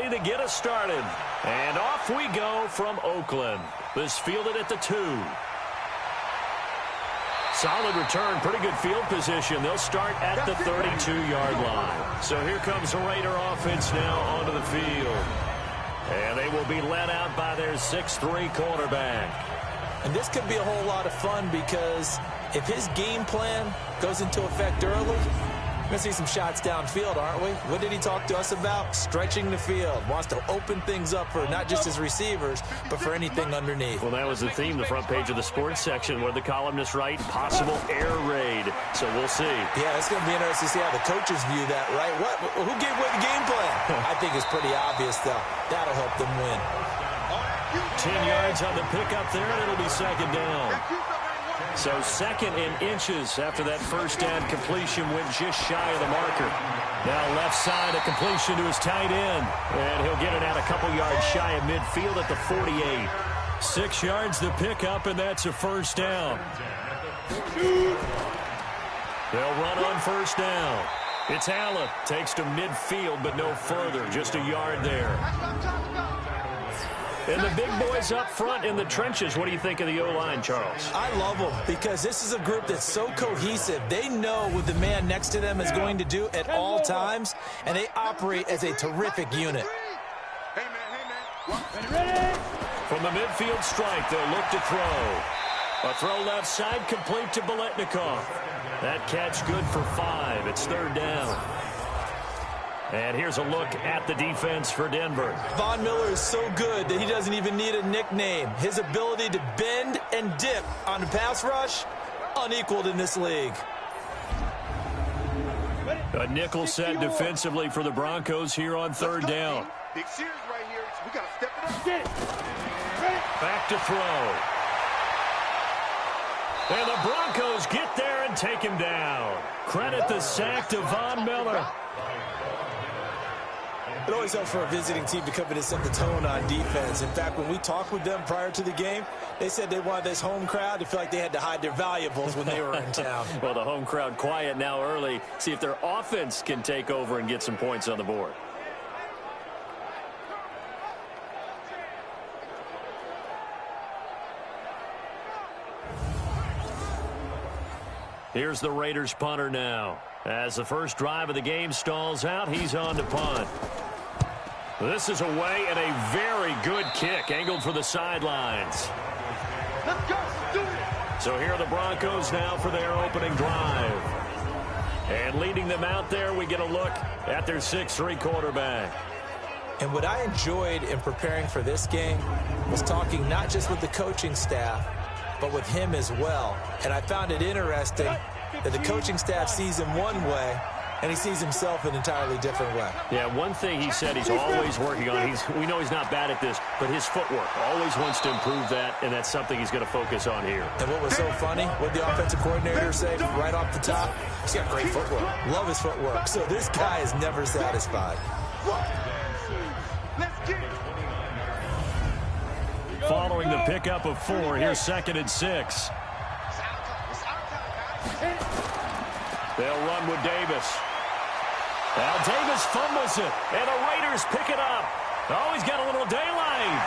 ready to get us started. And off we go from Oakland. This fielded at the 2. Solid return, pretty good field position. They'll start at the 32-yard line. So here comes the Raider offense now onto the field. And they will be led out by their 6'3" quarterback. And this could be a whole lot of fun because if his game plan goes into effect early, we're going to see some shots downfield, aren't we? What did he talk to us about? Stretching the field. Wants to open things up for not just his receivers, but for anything underneath. Well, that was the theme, the front page of the sports section, where the columnists write, possible air raid. So we'll see. Yeah, it's going to be interesting to see how the coaches view that, right? Who gave away the game plan? I think it's pretty obvious, though. That'll help them win. 10 yards on the pickup there, and it'll be second down. So second in inches after that first down completion went just shy of the marker. Now left side, a completion to his tight end. And he'll get it out a couple yards shy of midfield at the 48. 6 yards the pickup, and that's a first down. They'll run on first down. It's Allen. Takes to midfield, but no further. Just a yard there. And the big boys up front in the trenches. What do you think of the O-line, Charles? I love them because this is a group that's so cohesive. They know what the man next to them is going to do at all times, and they operate as a terrific unit. From the midfield strike, they'll look to throw. A throw left side, complete to Biletnikoff. That catch good for 5. It's third down. And here's a look at the defense for Denver. Von Miller is so good that he doesn't even need a nickname. His ability to bend and dip on the pass rush, unequaled in this league. A nickel set defensively for the Broncos here on third down. Big series right here. We got to step it up. Get it. Back to throw. And the Broncos get there and take him down. Credit the sack to Von Miller. It always helps for a visiting team to come in and set the tone on defense. In fact, when we talked with them prior to the game, they said they wanted this home crowd to feel like they had to hide their valuables when they were in town. Well, the home crowd quiet now early. See if their offense can take over and get some points on the board. Here's the Raiders punter now. As the first drive of the game stalls out, he's on to punt. This is away and a very good kick, angled for the sidelines. Let's go. Do it. So here are the Broncos now for their opening drive. And leading them out there, we get a look at their 6'3" quarterback. And what I enjoyed in preparing for this game was talking not just with the coaching staff, but with him as well. And I found it interesting that the coaching staff sees him one way, and he sees himself an entirely different way. Yeah, one thing he said he's always working on, we know he's not bad at this, but his footwork, always wants to improve that, and that's something he's going to focus on here. And what was so funny, what the offensive coordinator said right off the top, he's got great footwork. Love his footwork. So this guy is never satisfied. Let's get it. Following the pickup of 4, here's second and 6. They'll run with Davis. Now Davis fumbles it, and the Raiders pick it up. Oh, he's got a little daylight.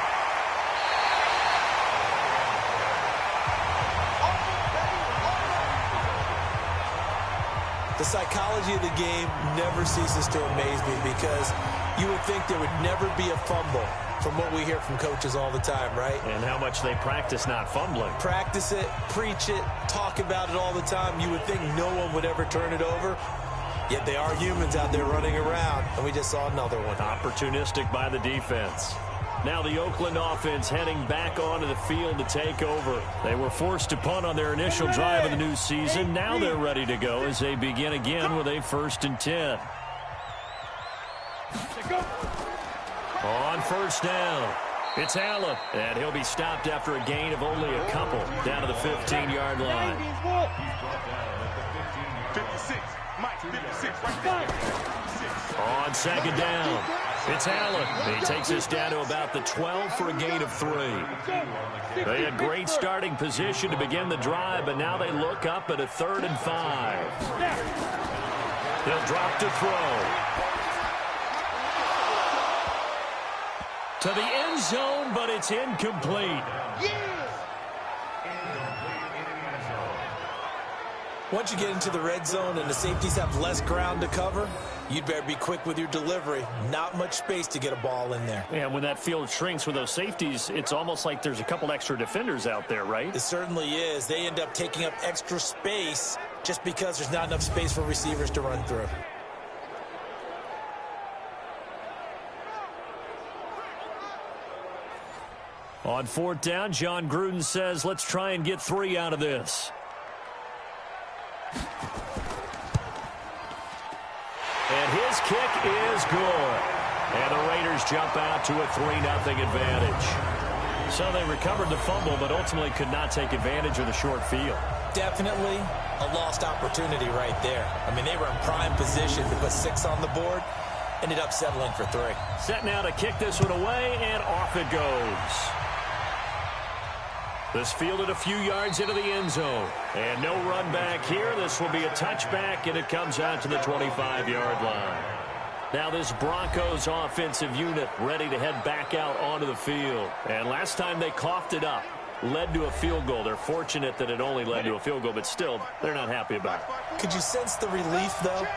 The psychology of the game never ceases to amaze me because you would think there would never be a fumble from what we hear from coaches all the time, right? And how much they practice not fumbling. Practice it, preach it, talk about it all the time. You would think no one would ever turn it over. Yet they are humans out there running around, and we just saw another one. Opportunistic by the defense. Now the Oakland offense heading back onto the field to take over. They were forced to punt on their initial drive of the new season. Now they're ready to go as they begin again with a 1st and 10. On first down, it's Allen, and he'll be stopped after a gain of only a couple down to the 15-yard line. 56. Mike, 56. Right there. On second down, it's Allen. He takes us down to about the 12 for a gain of 3. They had great starting position to begin the drive, but now they look up at a 3rd and 5. He'll drop to throw. To the end zone, but it's incomplete. Once you get into the red zone and the safeties have less ground to cover, you'd better be quick with your delivery. Not much space to get a ball in there. And when that field shrinks with those safeties, it's almost like there's a couple extra defenders out there, right? It certainly is. They end up taking up extra space just because there's not enough space for receivers to run through. On 4th down, John Gruden says, let's try and get 3 out of this. And his kick is good. And the Raiders jump out to a 3-0 advantage. So they recovered the fumble, but ultimately could not take advantage of the short field. Definitely a lost opportunity right there. I mean, they were in prime position to put 6 on the board. Ended up settling for 3. Set now to kick this one away, and off it goes. This fielded a few yards into the end zone. And no run back here. This will be a touchback, and it comes out to the 25-yard line. Now this Broncos offensive unit ready to head back out onto the field. And last time they coughed it up, led to a field goal. They're fortunate that it only led to a field goal, but still, they're not happy about it. Could you sense the relief, though,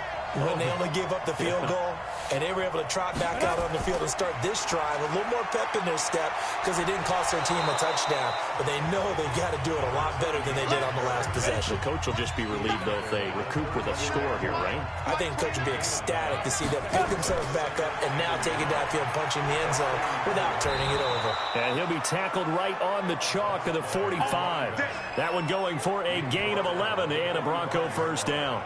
when they only gave up the field goal? And they were able to trot back out on the field and start this drive a little more pep in their step because they didn't cost their team a touchdown. But they know they've got to do it a lot better than they did on the last possession. The coach will just be relieved, though, if they recoup with a score here, right? I think the coach will be ecstatic to see them pick themselves back up and now take it downfield, punching the end zone without turning it over. And he'll be tackled right on the chalk of the 45. That one going for a gain of 11 and a Bronco first down.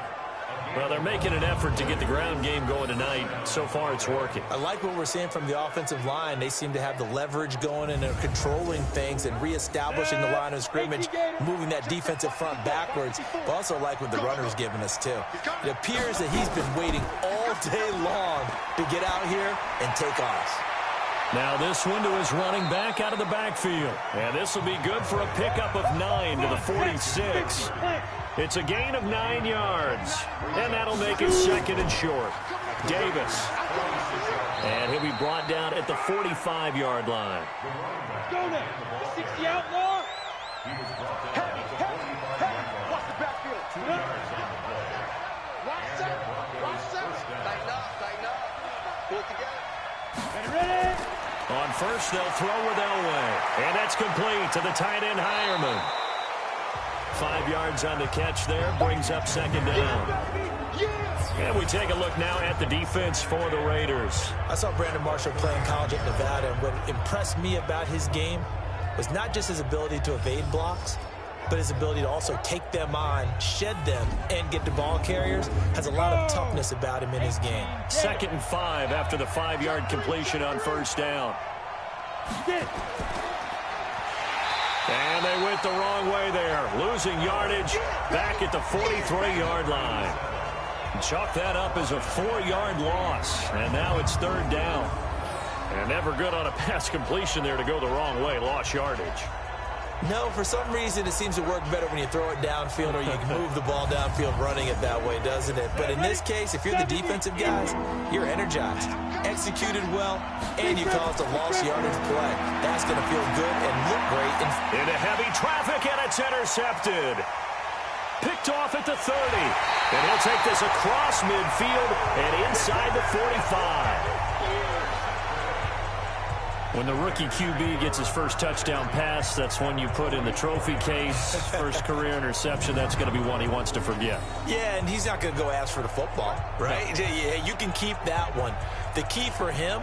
Well, they're making an effort to get the ground game going tonight. So far, it's working. I like what we're seeing from the offensive line. They seem to have the leverage going, and they're controlling things and reestablishing the line of scrimmage, moving that defensive front backwards. But also like what the runner's giving us, too. It appears that he's been waiting all day long to get out here and take off. Now this one to his running back out of the backfield. And this will be good for a pickup of 9 to the 46. It's a gain of 9 yards. And that'll make it second and short. Davis. And he'll be brought down at the 45-yard line. Go there. 60 outlaw. Hey. Watch the backfield. Watch them. Tighten up. Pull it together. Ready? On first, they'll throw with Elway. And that's complete to the tight end, Hireman. 5 yards on the catch there, brings up second down. And we take a look now at the defense for the Raiders. I saw Brandon Marshall play in college at Nevada, and what impressed me about his game was not just his ability to evade blocks, but his ability to also take them on, shed them, and get to ball carriers. Has a lot of toughness about him in his game. 2nd and 5 after the 5-yard completion on first down. And they went the wrong way there. Losing yardage back at the 43-yard line. Chalk that up as a 4-yard loss. And now it's 3rd down. And never good on a pass completion there to go the wrong way. Lost yardage. No, for some reason it seems to work better when you throw it downfield or you can move the ball downfield running it that way, doesn't it? But in this case, if you're the defensive guys, you're energized, executed well, and you caused a lost yardage play. That's going to feel good and look great. Into heavy traffic, and it's intercepted. Picked off at the 30. And he'll take this across midfield and inside the 45. When the rookie QB gets his first touchdown pass, that's one you put in the trophy case. First career interception, that's going to be one he wants to forget. Yeah, and he's not going to go ask for the football, right? Yeah, you can keep that one. The key for him,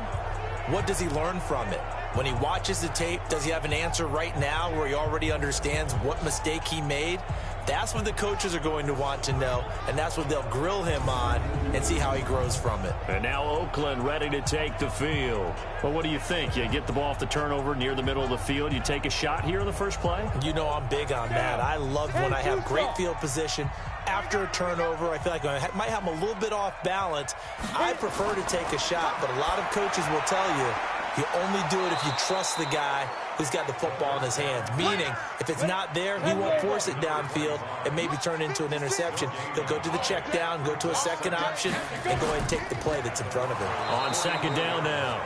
what does he learn from it? When he watches the tape, does he have an answer right now where he already understands what mistake he made? That's what the coaches are going to want to know, and that's what they'll grill him on and see how he grows from it. And now Oakland ready to take the field. Well, what do you think? You get the ball off the turnover near the middle of the field. You take a shot here in the first play? You know I'm big on that. I love when I have great field position. After a turnover, I feel like I might have them a little bit off balance. I prefer to take a shot, but a lot of coaches will tell you, you only do it if you trust the guy who's got the football in his hands. Meaning, if it's not there, he won't force it downfield and maybe turn it into an interception. He'll go to the check down, go to a second option, and go ahead and take the play that's in front of him. On second down now.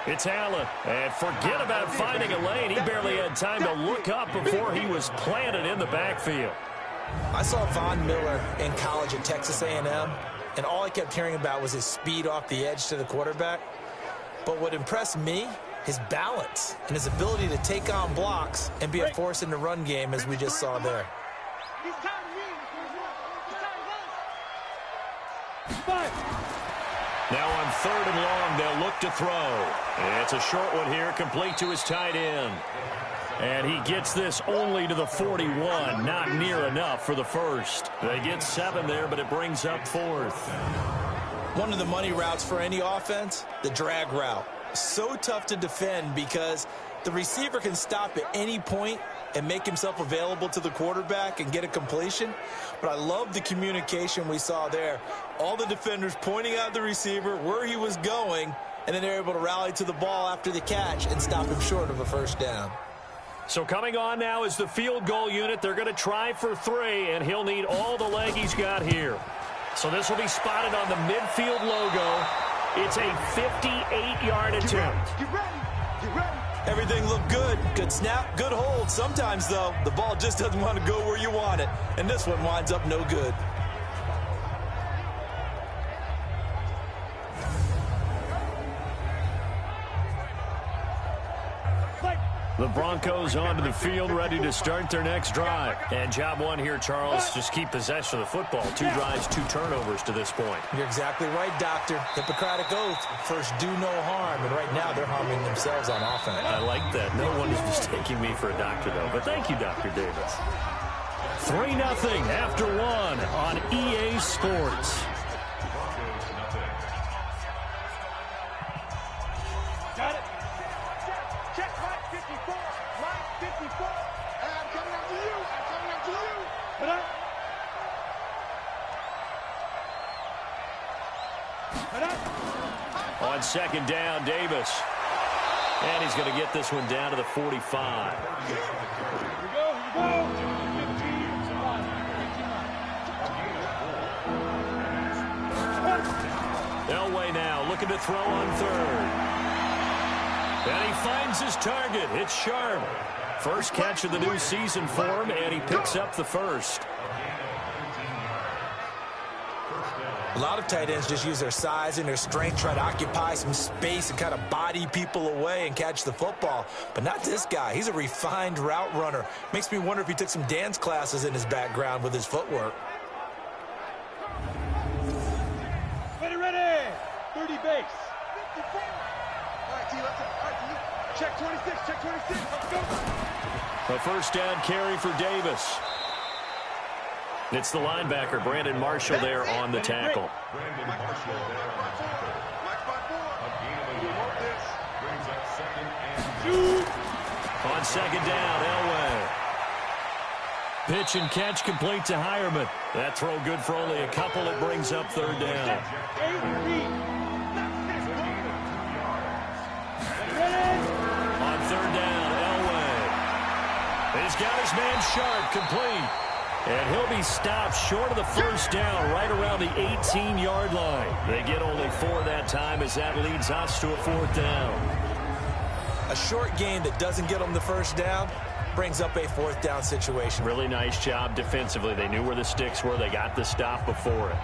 It's Allen. And forget about finding a lane. He barely had time to look up before he was planted in the backfield. I saw Von Miller in college at Texas A&M, and all I kept hearing about was his speed off the edge to the quarterback. But what impressed me, his balance and his ability to take on blocks and be a force in the run game, as we just saw there. Now on 3rd and long, they'll look to throw. It's a short one here, complete to his tight end. And he gets this only to the 41, not near enough for the first. They get 7 there, but it brings up 4th. One of the money routes for any offense, the drag route. So tough to defend because the receiver can stop at any point and make himself available to the quarterback and get a completion. But I love the communication we saw there. All the defenders pointing out the receiver, where he was going, and then they're able to rally to the ball after the catch and stop him short of a first down. So coming on now is the field goal unit. They're going to try for 3, and he'll need all the leg he's got here. So this will be spotted on the midfield logo. It's a 58-yard attempt. Get ready. Get ready. Everything looked good. Good snap, good hold. Sometimes, though, the ball just doesn't want to go where you want it. And this one winds up no good. The Broncos onto the field, ready to start their next drive. And job one here, Charles, just keep possession of the football. 2 drives, 2 turnovers to this point. You're exactly right, Doctor. Hippocratic oath, first do no harm. And right now they're harming themselves on offense. I like that. No one is mistaking me for a doctor, though. But thank you, Dr. Davis. 3-0 after 1 on EA Sports. Got it. Check right 54. Right 54. I'm coming out to you. I'm coming out to you. Put up. Put up. On 2nd down, Davis. And he's going to get this one down to the 45. Here we go. 15. Elway now looking to throw on 3rd. And he finds his target. It's Sharp. First catch of the new season for him, and he picks up the first. A lot of tight ends just use their size and their strength, try to occupy some space and kind of body people away and catch the football. But not this guy. He's a refined route runner. Makes me wonder if he took some dance classes in his background with his footwork. Ready. 30 base. 54. All right, T, let's go. All right, T. Check 26. Check 26. Let's go. A first down carry for Davis. It's the linebacker, Brandon Marshall, there on the tackle. Brandon Marshall there on the tackle. A gain of a yard. This brings up 2nd and 2. On 2nd down, Elway. Pitch and catch complete to Hireman. That throw good for only a couple. It brings up 3rd down. On 3rd down, Elway. He's got his man Sharp complete. And he'll be stopped short of the first down right around the 18-yard line. They get only 4 that time as that leads us to a 4th down. A short gain that doesn't get them the first down brings up a 4th down situation. Really nice job defensively. They knew where the sticks were. They got the stop before it.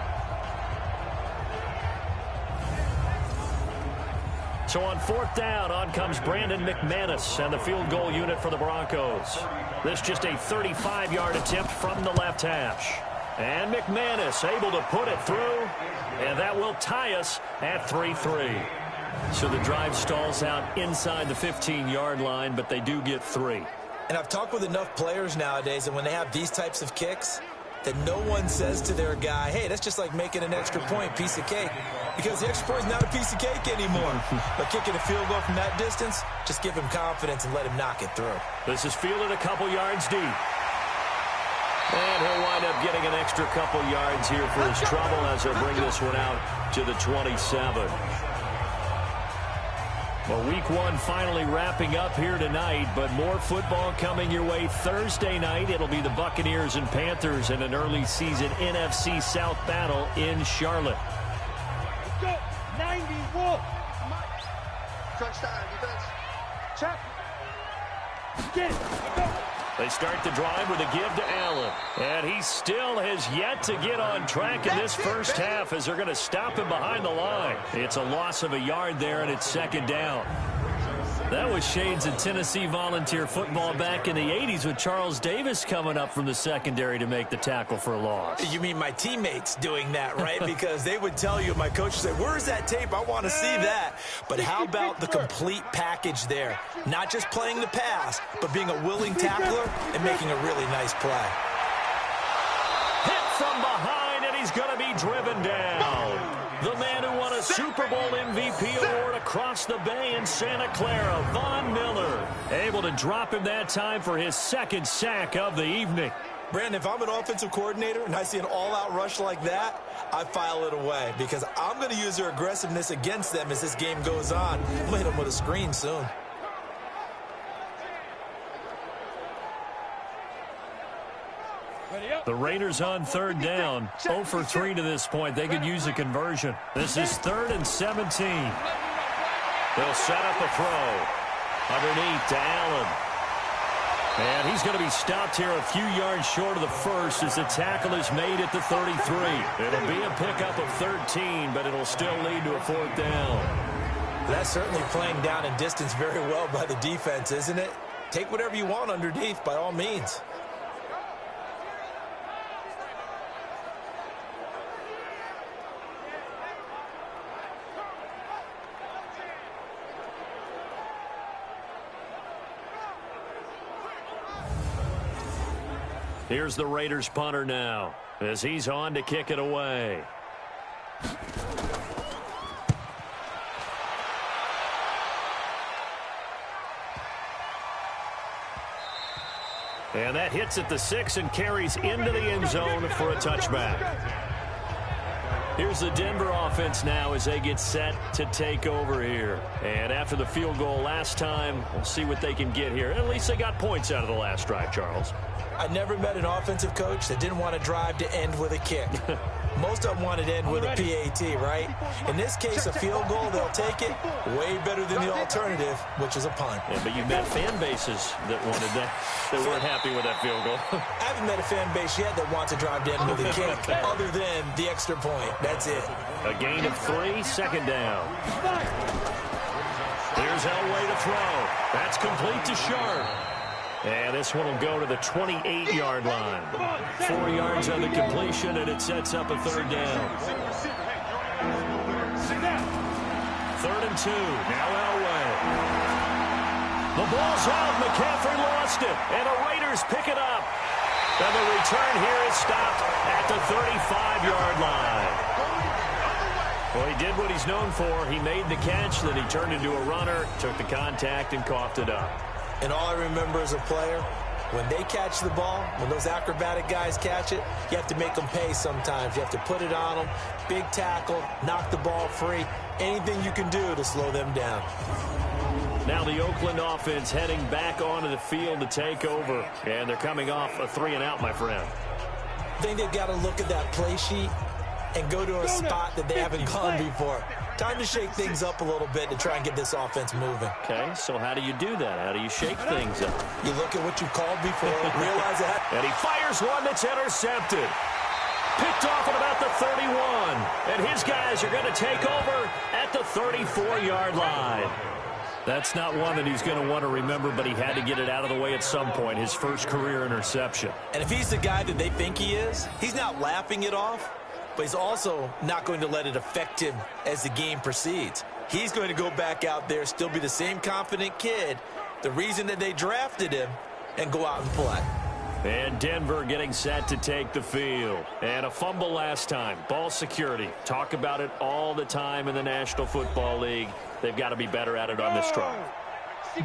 So on 4th down, on comes Brandon Mcmanus and the field goal unit for the Broncos. This just a 35-yard attempt from the left hash. And Mcmanus able to put it through, and that will tie us at 3-3. So the drive stalls out inside the 15-yard line, but they do get 3. And I've talked with enough players nowadays, and when they have these types of kicks, that no one says to their guy, hey, that's just like making an extra point, piece of cake. Because the extra point is not a piece of cake anymore. But kicking a field goal from that distance, just give him confidence and let him knock it through. This is fielded a couple yards deep. And he'll wind up getting an extra couple yards here for his trouble as he'll bring this one out to the 27. Well, week 1 finally wrapping up here tonight, but more football coming your way Thursday night. It'll be the Buccaneers and Panthers in an early season NFC South battle in Charlotte. Let's go. 90 Wolf. Crunch that. Check. Get it. They start the drive with a give to Allen. And he still has yet to get on track in this first half as they're going to stop him behind the line. It's a loss of a yard there, and it's second down. That was shades of Tennessee volunteer football back in the 80s with Charles Davis coming up from the secondary to make the tackle for a loss. You mean my teammates doing that, right? Because they would tell you, my coach would say, where's that tape? I want to see that. But how about the complete package there? Not just playing the pass, but being a willing tackler and making a really nice play. Hit from behind, and he's going to be driven down. The man who won a Super Bowl MVP award across the bay in Santa Clara, Von Miller, able to drop him that time for his second sack of the evening. Brandon, if I'm an offensive coordinator and I see an all-out rush like that, I file it away because I'm going to use their aggressiveness against them as this game goes on. I'm going to hit them with a screen soon. The Raiders on third down, 0 for 3 to this point. They could use a conversion. This is 3rd and 17. They'll set up a throw. Underneath to Allen. And he's going to be stopped here a few yards short of the first as the tackle is made at the 33. It'll be a pickup of 13, but it'll still lead to a 4th down. That's certainly playing down in distance very well by the defense, isn't it? Take whatever you want underneath by all means. Here's the Raiders punter now as he's on to kick it away. And that hits at the 6 and carries into the end zone for a touchback. Here's the Denver offense now as they get set to take over here. And after the field goal last time, we'll see what they can get here. At least they got points out of the last drive, Charles. I never met an offensive coach that didn't want to drive to end with a kick. Most of them wanted to end with a PAT, right? In this case, a field goal, they'll take it way better than the alternative, which is a punt. Yeah, but you've met fan bases that wanted that weren't happy with that field goal. I haven't met a fan base yet that wants to drive to end with a kick other than the extra point. That's it. A gain of 3, second down. Here's Elway to throw. That's complete to Sharp. And this one will go to the 28-yard line. 4 yards on the completion, and it sets up a 3rd down. 3rd and 2. Now Elway. The ball's out. McCaffrey lost it, and the Raiders pick it up. And the return here is stopped at the 35-yard line. Well, he did what he's known for. He made the catch, then he turned into a runner, took the contact, and coughed it up. And all I remember as a player, when they catch the ball, when those acrobatic guys catch it, you have to make them pay sometimes. You have to put it on them, big tackle, knock the ball free, anything you can do to slow them down. Now the Oakland offense heading back onto the field to take over, and they're coming off a 3-and-out, my friend. I think they've got to look at that play sheet and go to a spot that they haven't gone before. Time to shake things up a little bit to try and get this offense moving. Okay, so how do you do that? How do you shake things up? You look at what you called before, realize that. And he fires one that's intercepted. Picked off at about the 31. And his guys are going to take over at the 34-yard line. That's not one that he's going to want to remember, but he had to get it out of the way at some point, his first career interception. And if he's the guy that they think he is, he's not laughing it off. But he's also not going to let it affect him as the game proceeds. He's going to go back out there, still be the same confident kid, the reason that they drafted him, and go out and play. And Denver getting set to take the field. And a fumble last time. Ball security. Talk about it all the time in the National Football League. They've got to be better at it on this drive.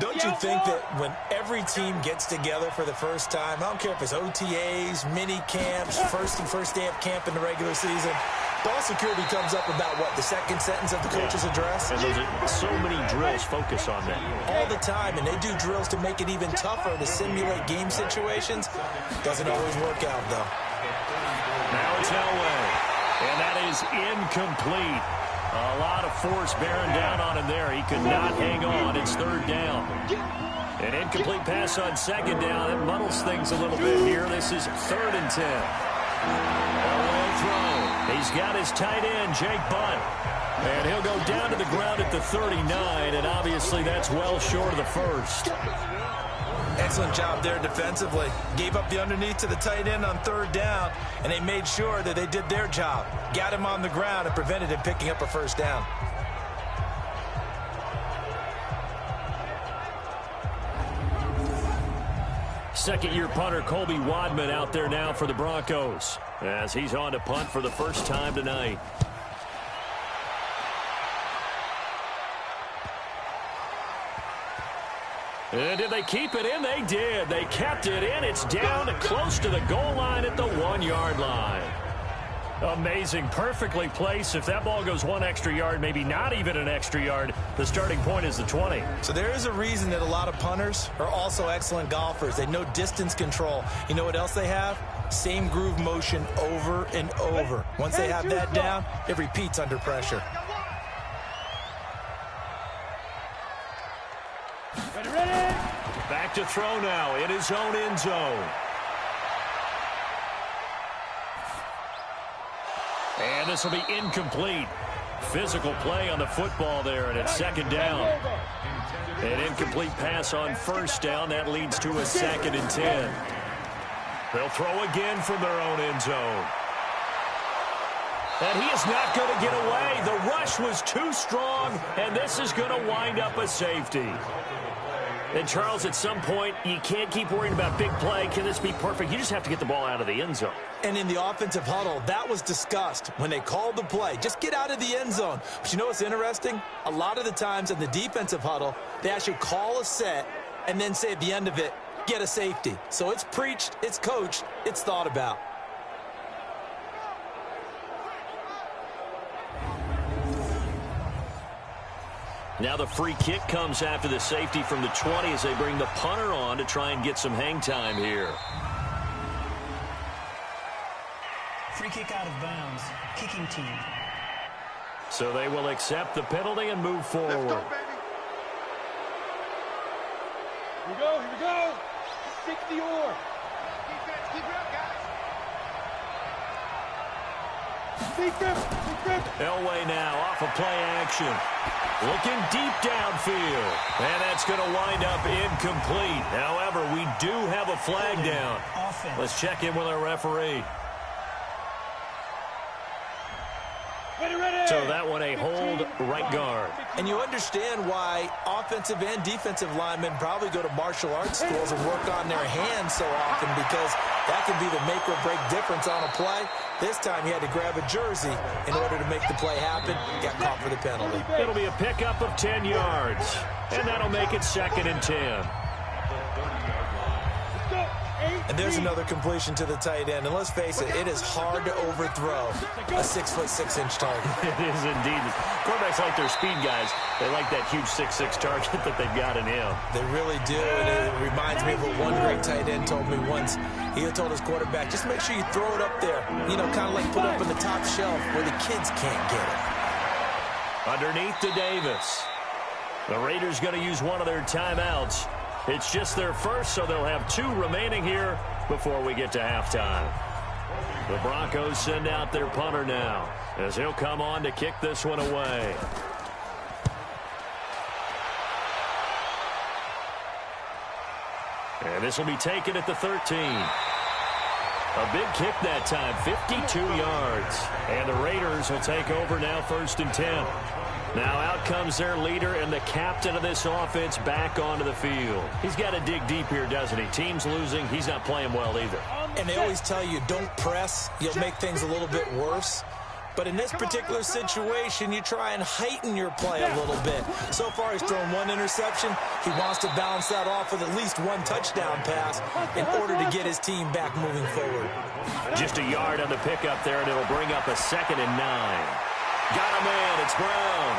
Don't you think that when every team gets together for the first time, I don't care if it's OTAs, mini camps, first day of camp in the regular season, ball security comes up about, what, the second sentence of the coach's address? And those are so many drills focus on that. All the time, and they do drills to make it even tougher to simulate game situations. Doesn't always work out, though. Now it's Elway, and that is incomplete. A lot of force bearing down on him there. He could not hang on. It's third down. An incomplete pass on second down. That muddles things a little bit here. This is 3rd and 10. Away throw. He's got his tight end, Jake Bunt. And he'll go down to the ground at the 39, and obviously that's well short of the first. Excellent job there defensively. Gave up the underneath to the tight end on 3rd down, and they made sure that they did their job. Got him on the ground and prevented him picking up a first down. Second-year punter Colby Wadman out there now for the Broncos as he's on to punt for the first time tonight. And did they keep it in? They did. They kept it in. It's down close to the goal line at the 1-yard line. Amazing. Perfectly placed. If that ball goes 1 extra yard, maybe not even an extra yard, the starting point is the 20. So there is a reason that a lot of punters are also excellent golfers. They know distance control. You know what else they have? Same groove motion over and over. Once they have that down, it repeats under pressure. Back to throw now in his own end zone. And this will be incomplete. Physical play on the football there, and it's second down. An incomplete pass on first down. That leads to a 2nd and 10. They'll throw again from their own end zone. And he is not going to get away. The rush was too strong, and this is going to wind up a safety. And, Charles, at some point, you can't keep worrying about big play. Can this be perfect? You just have to get the ball out of the end zone. And in the offensive huddle, that was discussed when they called the play. Just get out of the end zone. But you know what's interesting? A lot of the times in the defensive huddle, they actually call a set and then say at the end of it, get a safety. So it's preached, it's coached, it's thought about. Now the free kick comes after the safety from the 20 as they bring the punter on to try and get some hang time here. Free kick out of bounds. Kicking team. So they will accept the penalty and move forward. Let's go, baby. Here we go, here we go. 60 or. Defense, keep it up, guys. Big grip. Elway now off of play action. Looking deep downfield. And that's going to wind up incomplete. However, we do have a flag down. Let's check in with our referee. So that one a hold right guard. And you understand why offensive and defensive linemen probably go to martial arts schools and work on their hands so often, because that can be the make or break difference on a play. This time he had to grab a jersey in order to make the play happen. Got caught for the penalty. It'll be a pickup of 10 yards. And that'll make it 2nd and 10. And there's another completion to the tight end. And let's face it, it is hard to overthrow a 6'6" target. It is indeed. Quarterbacks like their speed guys. They like that huge 6'6" target that they've got in him. They really do. And it reminds me of what one great tight end told me once. He had told his quarterback, just make sure you throw it up there. You know, kind of like put it up on the top shelf where the kids can't get it. Underneath to Davis. The Raiders going to use one of their timeouts. It's just their first, so they'll have 2 remaining here before we get to halftime. The Broncos send out their punter now as he'll come on to kick this one away. And this will be taken at the 13. A big kick that time, 52 yards. And the Raiders will take over now, 1st and 10. Now out comes their leader and the captain of this offense back onto the field. He's got to dig deep here, doesn't he? Team's losing. He's not playing well either. And they always tell you, don't press. You'll make things a little bit worse. But in this particular situation, you try and heighten your play a little bit. So far, he's thrown 1 interception. He wants to balance that off with at least 1 touchdown pass in order to get his team back moving forward. Just a yard on the pickup there, and it'll bring up a 2nd and 9. Got a man. It's Brown.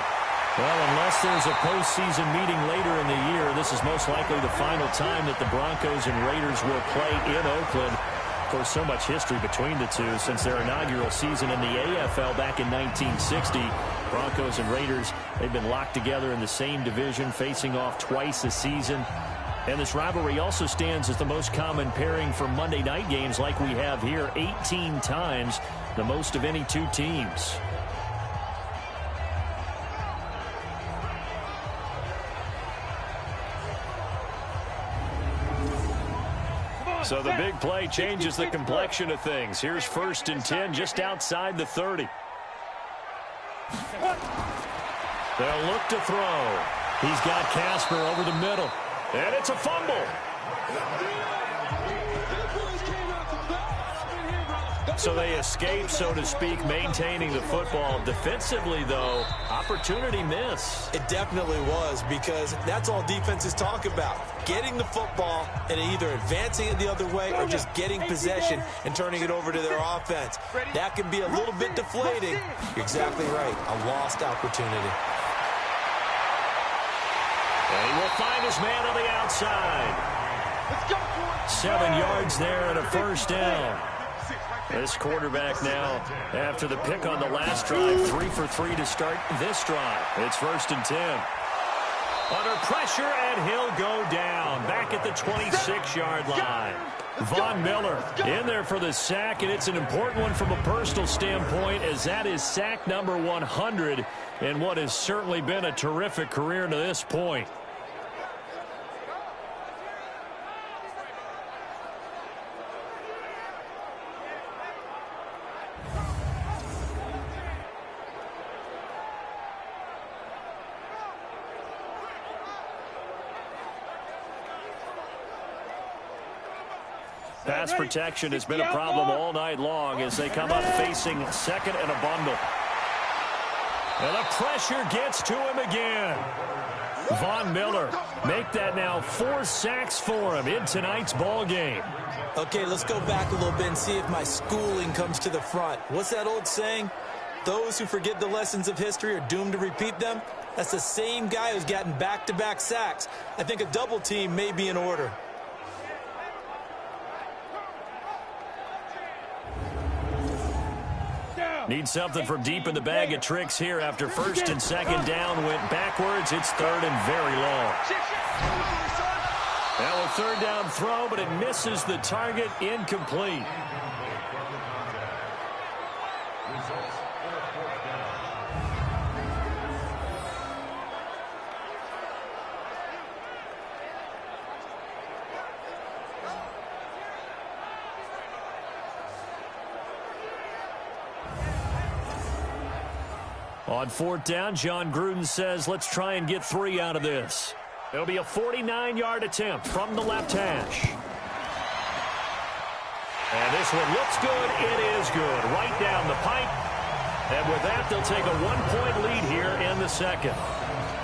Well, unless there's a postseason meeting later in the year, this is most likely the final time that the Broncos and Raiders will play in Oakland. Of course, so much history between the two since their inaugural season in the AFL back in 1960. Broncos and Raiders, they've been locked together in the same division, facing off twice a season. And this rivalry also stands as the most common pairing for Monday night games like we have here, 18 times, the most of any two teams. So the big play changes the complexion of things. Here's 1st and 10 just outside the 30. They'll look to throw. He's got Casper over the middle. And it's a fumble. So they escape, so to speak, maintaining the football. Defensively, though, opportunity miss. It definitely was, because that's all defenses talk about. Getting the football and either advancing it the other way or just getting possession and turning it over to their offense. That can be a little bit deflating. You're exactly right. A lost opportunity. And he will find his man on the outside. 7 yards there and a 1st down. This quarterback now, after the pick on the last drive, 3 for 3 to start this drive. It's 1st and 10. Under pressure, and he'll go down. Back at the 26-yard line. Von Miller in there for the sack, and it's an important one from a personal standpoint, as that is sack number 100 in what has certainly been a terrific career to this point. Pass protection has been a problem all night long as they come up facing 2nd and a bundle. And the pressure gets to him again. Von Miller, make that now 4 sacks for him in tonight's ball game. Okay, let's go back a little bit and see if my schooling comes to the front. What's that old saying? Those who forget the lessons of history are doomed to repeat them. That's the same guy who's gotten back-to-back sacks. I think a double team may be in order. Need something from deep in the bag of tricks here after 1st and 2nd down went backwards. It's 3rd and very long. Now a 3rd down throw, but it misses the target, incomplete. On 4th down, John Gruden says, let's try and get 3 out of this. It'll be a 49-yard attempt from the left hash. And this one looks good. It is good. Right down the pipe. And with that, they'll take a 1-point lead here in the 2nd.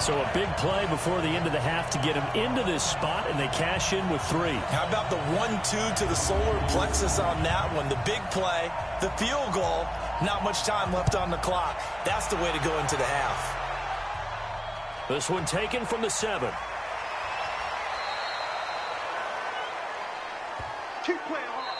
So a big play before the end of the half to get them into this spot, and they cash in with 3. How about the 1-2 to the solar plexus on that one? The big play, the field goal. Not much time left on the clock. That's the way to go into the half. This one taken from the 7.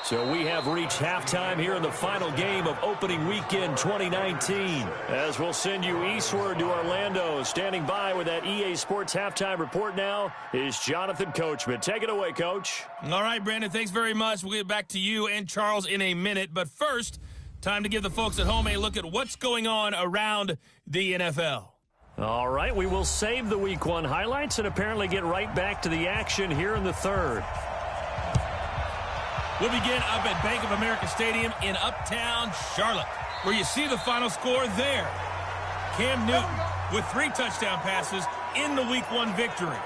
So we have reached halftime here in the final game of opening weekend 2019. As we'll send you eastward to Orlando. Standing by with that EA Sports halftime report now is Jonathan Coachman. Take it away, Coach. All right, Brandon, thanks very much. We'll get back to you and Charles in a minute. But first, time to give the folks at home a look at what's going on around the NFL. All right, we will save the Week 1 highlights and apparently get right back to the action here in the 3rd. We'll begin up at Bank of America Stadium in Uptown Charlotte, where you see the final score there. Cam Newton with 3 touchdown passes in the Week 1 victory.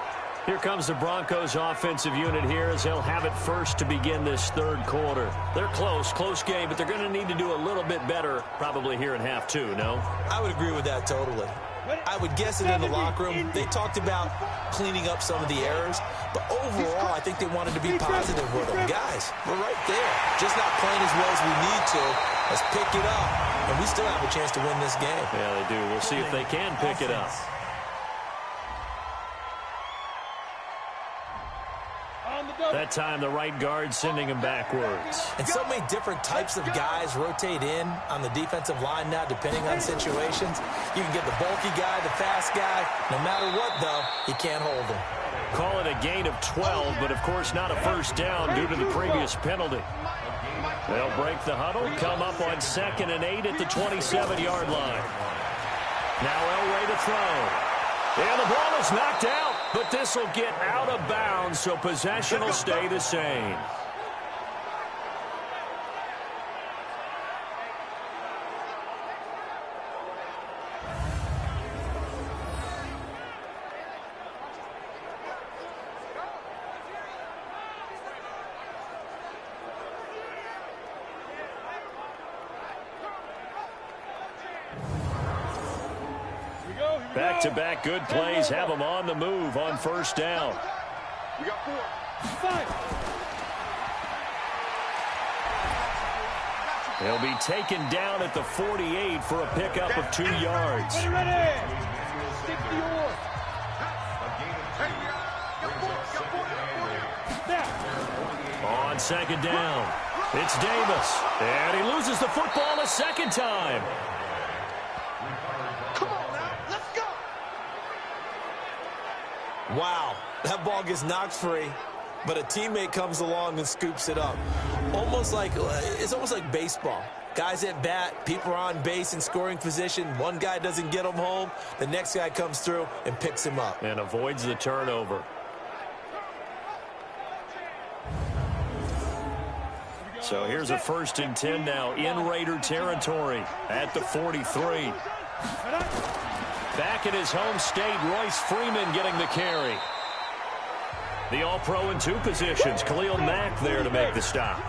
Here comes the Broncos offensive unit here as they'll have it first to begin this 3rd quarter. They're close game, but they're going to need to do a little bit better probably here in half 2, no? I would agree with that totally. I would guess that in the locker room, they talked about cleaning up some of the errors, but overall, I think they wanted to be positive with them. Guys, we're right there. Just not playing as well as we need to. Let's pick it up, and we still have a chance to win this game. Yeah, they do. We'll see if they can pick it up. On That time the right guard sending him backwards. And so many different types of guys rotate in on the defensive line now, depending on situations. You can get the bulky guy, the fast guy. No matter what, though, you can't hold him. Call it a gain of 12, but of course not a first down due to the previous penalty. They'll break the huddle, come up on 2nd and 8 at the 27-yard line. Now Elway to throw. And the ball is knocked out, but this will get out of bounds, so possession will stay the same. Back-to-back good plays have them on the move on first down. We got 4. 5. He'll be taken down at the 48 for a pickup of 2 yards. Ready. 60 On second down, it's Davis. And he loses the football a second time. Wow, that ball gets knocked free, but a teammate comes along and scoops it up. It's almost like baseball. Guys at bat, people are on base in scoring position. One guy doesn't get him home. The next guy comes through and picks him up. And avoids the turnover. So here's a 1st and 10 now in Raider territory at the 43. Back in his home state, Royce Freeman getting the carry. The All-Pro in 2 positions. Khalil Mack there to make the stop.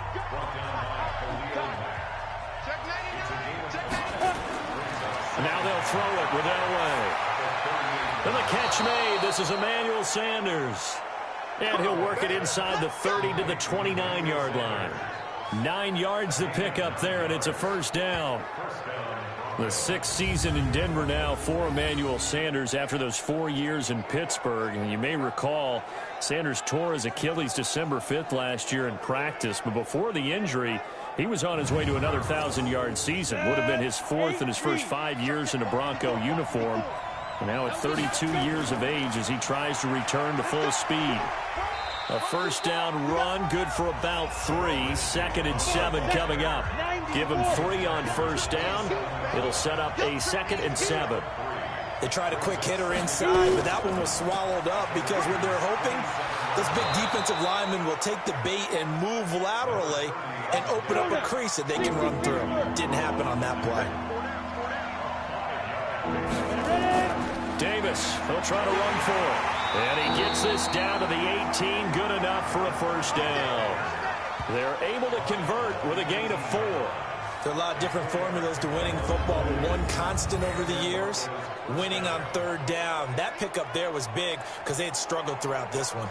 Now they'll throw it with Elway. And the catch made. This is Emmanuel Sanders. And he'll work it inside the 30 to the 29-yard line. 9 yards to pick up there, and it's a first down. The 6th season in Denver now for Emmanuel Sanders after those 4 years in Pittsburgh. And you may recall Sanders tore his Achilles December 5th last year in practice. But before the injury, he was on his way to another 1,000-yard season. Would have been his 4th in his first 5 years in a Bronco uniform. And now at 32 years of age as he tries to return to full speed. A first down run, good for about 3. 2nd and 7 coming up. Give him 3 on first down. It'll set up a 2nd and 7. They tried a quick hitter inside, but that one was swallowed up because when they're hoping, those big defensive linemen will take the bait and move laterally and open up a crease that they can run through. Didn't happen on that play. Davis, he'll try to run for it. And he gets this down to the 18, good enough for a first down. They're able to convert with a gain of 4. There are a lot of different formulas to winning football, but one constant over the years, winning on 3rd down. That pickup there was big because they had struggled throughout this one.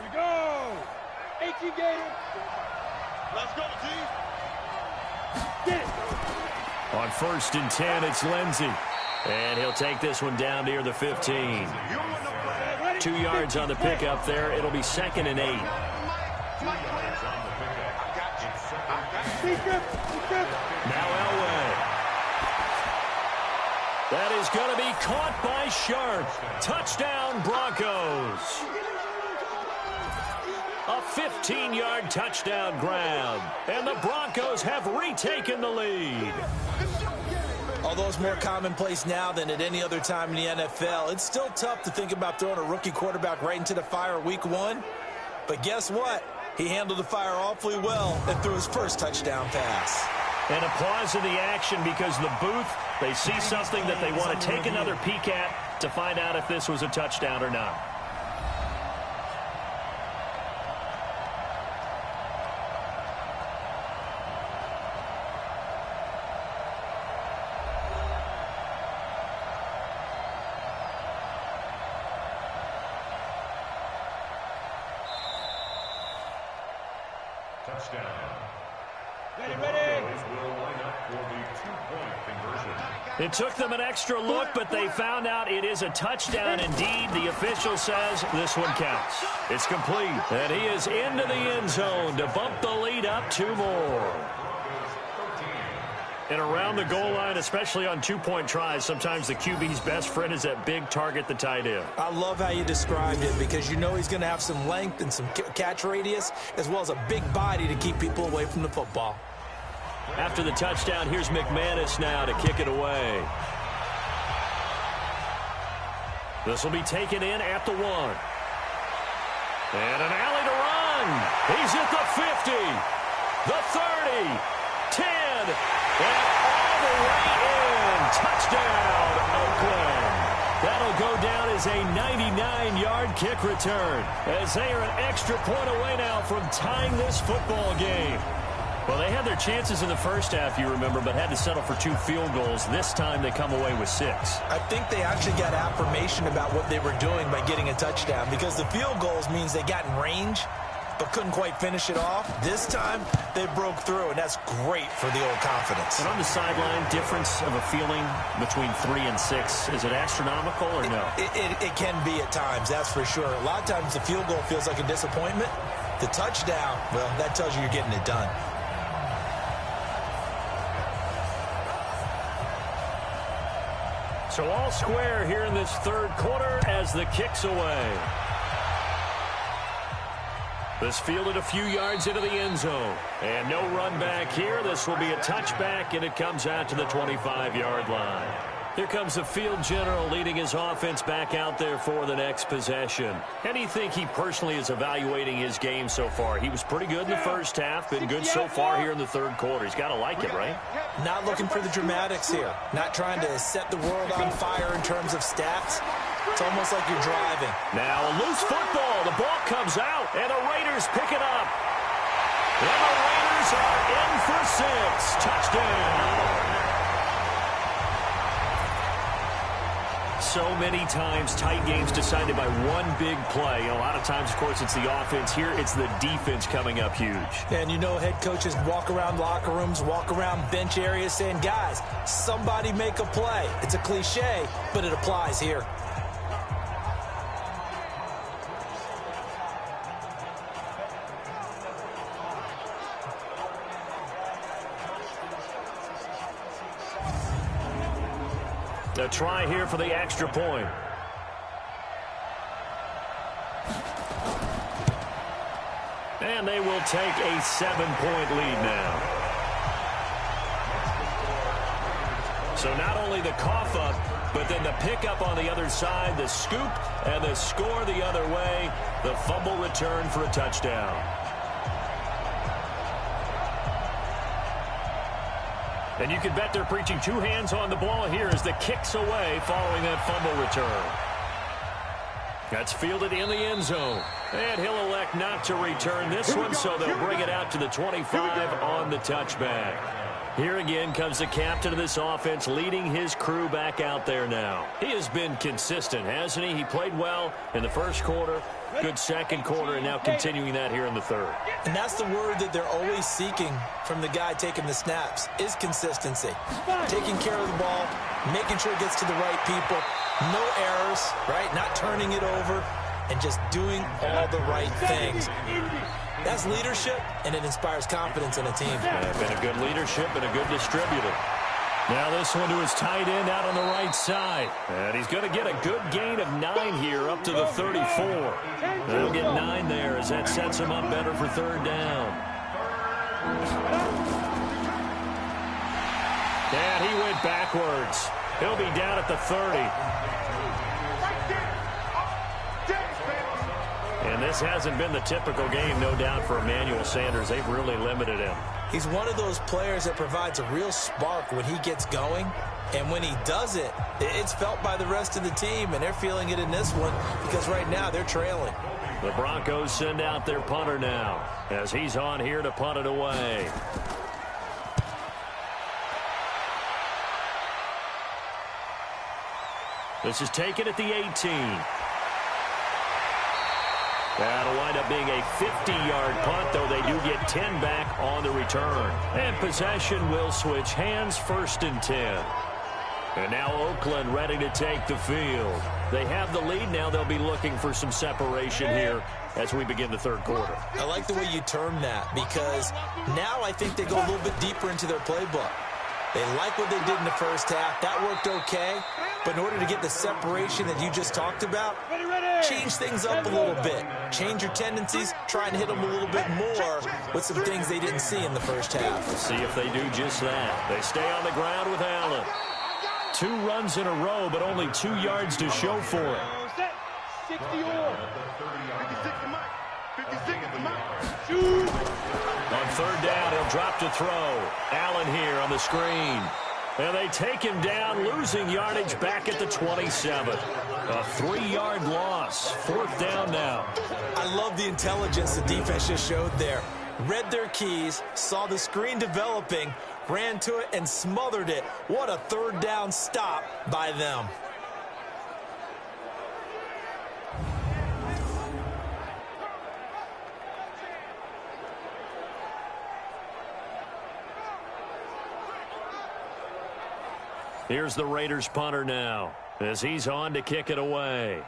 Here we go. 18 Gator. Let's go, team. Get it. On 1st and 10, it's Lindsey. And he'll take this one down near the 15. 2 yards on the pickup there. It'll be 2nd and 8. Now Elway. That is going to be caught by Sharp. Touchdown, Broncos. A 15-yard touchdown grab. And the Broncos have retaken the lead. Although it's more commonplace now than at any other time in the NFL, it's still tough to think about throwing a rookie quarterback right into the fire week 1. But guess what? He handled the fire awfully well and threw his first touchdown pass. And a pause in the action because the booth, they see something that they want to take another peek at to find out if this was a touchdown or not. Ready. Will line up for the 2-point conversion. It took them an extra look, but they found out it is a touchdown indeed. The official says this one counts. It's complete, and he is into the end zone to bump the lead up 2 more. And around the goal line, especially on two-point tries, sometimes the QB's best friend is that big target, the tight end. I love how you described it because you know he's going to have some length and some catch radius as well as a big body to keep people away from the football. After the touchdown, here's Mcmanus now to kick it away. This will be taken in at the 1. And an alley to run. He's at the 50, the 30, 10, and all the way in. Touchdown, Oakland. That'll go down as a 99-yard kick return as they are an extra point away now from tying this football game. Well, they had their chances in the first half, you remember, but had to settle for 2 field goals. This time they come away with 6. I think they actually got affirmation about what they were doing by getting a touchdown because the field goals means they got in range but couldn't quite finish it off. This time they broke through, and that's great for the old confidence. And on the sideline, difference of a feeling between 3 and 6, is it astronomical or no? It can be at times, that's for sure. A lot of times the field goal feels like a disappointment. The touchdown, well, that tells you you're getting it done. So all square here in this third quarter as the kick's away. This fielded a few yards into the end zone. And no run back here. This will be a touchback, and it comes out to the 25-yard line. Here comes the field general leading his offense back out there for the next possession. How do you think he personally is evaluating his game so far? He was pretty good in the first half, been good so far here in the third quarter. He's got to like it, right? Not looking for the dramatics here. Not trying to set the world on fire in terms of stats. It's almost like you're driving. Now a loose football. The ball comes out, and the Raiders pick it up. And the Raiders are in for 6. Touchdown. So many times tight games decided by one big play. And a lot of times, of course, it's the offense. Here, it's the defense coming up huge. And you know head coaches walk around locker rooms, walk around bench areas saying, guys, somebody make a play. It's a cliche, but it applies here. A try here for the extra point. And they will take a 7-point lead now. So not only the cough up, but then the pickup on the other side, the scoop, and the score the other way. The fumble return for a touchdown. And you can bet they're preaching 2 hands on the ball here as the kick's away following that fumble return. That's fielded in the end zone. And he'll elect not to return this one, so they'll bring it out to the 25 on the touchback. Here again comes the captain of this offense leading his crew back out there now. He has been consistent, hasn't he? He played well in the first quarter, good second quarter, and now continuing that here in the third. And that's the word that they're always seeking from the guy taking the snaps, is consistency. Taking care of the ball, making sure it gets to the right people, no errors, right? Not turning it over, and just doing all the right things. That's leadership, and it inspires confidence in a team. Been a good leadership and a good distributor. Now this one to his tight end out on the right side. And he's going to get a good gain of 9 here up to the 34. They'll get 9 there as that sets him up better for third down. And he went backwards. He'll be down at the 30. And this hasn't been the typical game, no doubt, for Emmanuel Sanders. They've really limited him. He's one of those players that provides a real spark when he gets going. And when he does it, it's felt by the rest of the team, and they're feeling it in this one because right now they're trailing. The Broncos send out their punter now as he's on here to punt it away. This is taken at the 18. That'll wind up being a 50-yard punt, though they do get 10 back on the return. And possession will switch hands, 1st and 10. And now Oakland ready to take the field. They have the lead now. They'll be looking for some separation here as we begin the third quarter. I like the way you term that, because now I think they go a little bit deeper into their playbook. They like what they did in the first half. That worked okay. But in order to get the separation that you just talked about, change things up a little bit. Change your tendencies. Try and hit them a little bit more with some things they didn't see in the first half. Let's see if they do just that. They stay on the ground with Allen. 2 runs in a row, but only 2 yards to show for it. 60 all. 56 to Mike. 56 to Mike. Shoot. On third down, he'll drop to throw. Allen here on the screen. And they take him down, losing yardage back at the 27. A 3-yard loss. 4th down now. I love the intelligence the defense just showed there. Read their keys, saw the screen developing, ran to it, and smothered it. What a third down stop by them. Here's the Raiders punter now as he's on to kick it away.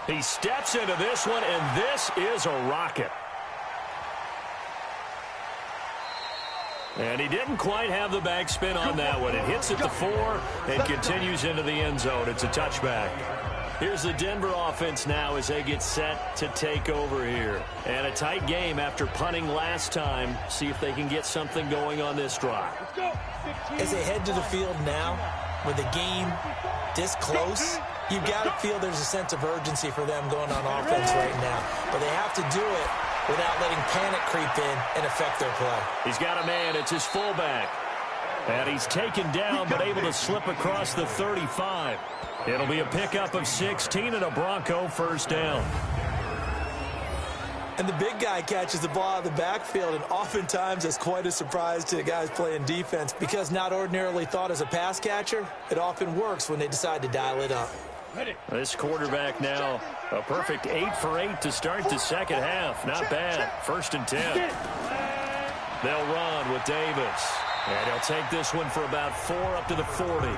He steps into this one, and this is a rocket. And he didn't quite have the backspin on that one. It hits at the 4 and continues into the end zone. It's a touchback. Here's the Denver offense now as they get set to take over here. And a tight game after punting last time. See if they can get something going on this drive. As they head to the field now, with the game this close, you've got to feel there's a sense of urgency for them going on offense right now. But they have to do it without letting panic creep in and affect their play. He's got a man. It's his fullback. And he's taken down but able to slip across the 35. It'll be a pickup of 16 and a Bronco first down. And the big guy catches the ball out of the backfield, and oftentimes it's quite a surprise to the guys playing defense because not ordinarily thought as a pass catcher, it often works when they decide to dial it up. This quarterback now, a perfect 8 for 8 to start the second half. Not bad. 1st and 10. They'll run with Davis. And he'll take this one for about 4 up to the 40.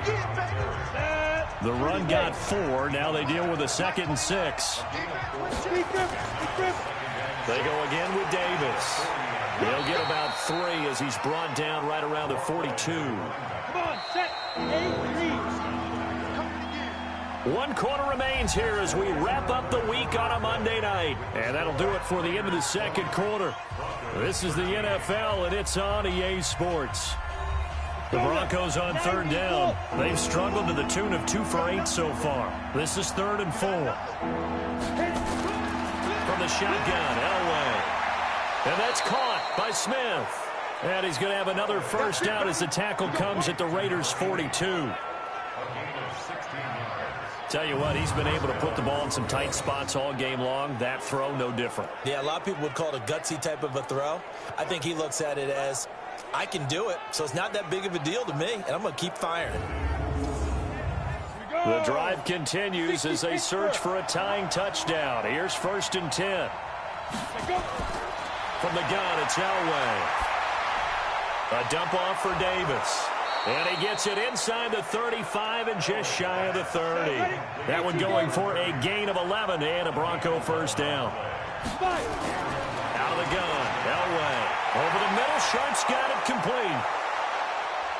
The run got 4. Now they deal with a 2nd and 6. They go again with Davis. He'll get about 3 as he's brought down right around the 42. Come on, set. 8 1 quarter remains here as we wrap up the week on a Monday night. And that'll do it for the end of the second quarter. This is the NFL, and it's on EA Sports. The Broncos on third down. They've struggled to the tune of 2 for 8 so far. This is 3rd and 4. From the shotgun, Elway. And that's caught by Smith. And he's going to have another first down as the tackle comes at the Raiders' 42. Tell you what, he's been able to put the ball in some tight spots all game long. That throw, no different. Yeah, a lot of people would call it a gutsy type of a throw. I think he looks at it as, I can do it, so it's not that big of a deal to me, and I'm going to keep firing. The drive continues as they search for a tying touchdown. Here's 1st and 10. From the gun, it's Elway. A dump off for Davis. And he gets it inside the 35 and just shy of the 30. That one going for a gain of 11 and a Bronco first down. Out of the gun, Elway. Over the middle, Sharp's got it complete.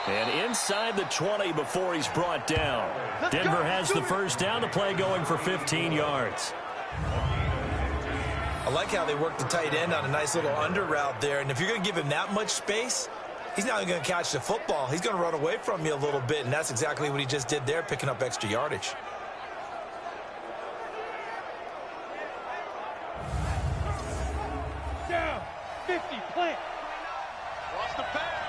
And inside the 20 before he's brought down. Denver has the first down, the play going for 15 yards. I like how they work the tight end on a nice little under route there. And if you're going to give him that much space, he's not going to catch the football. He's going to run away from you a little bit, and that's exactly what he just did there, picking up extra yardage. Down. 50. Plant. Lost the pass.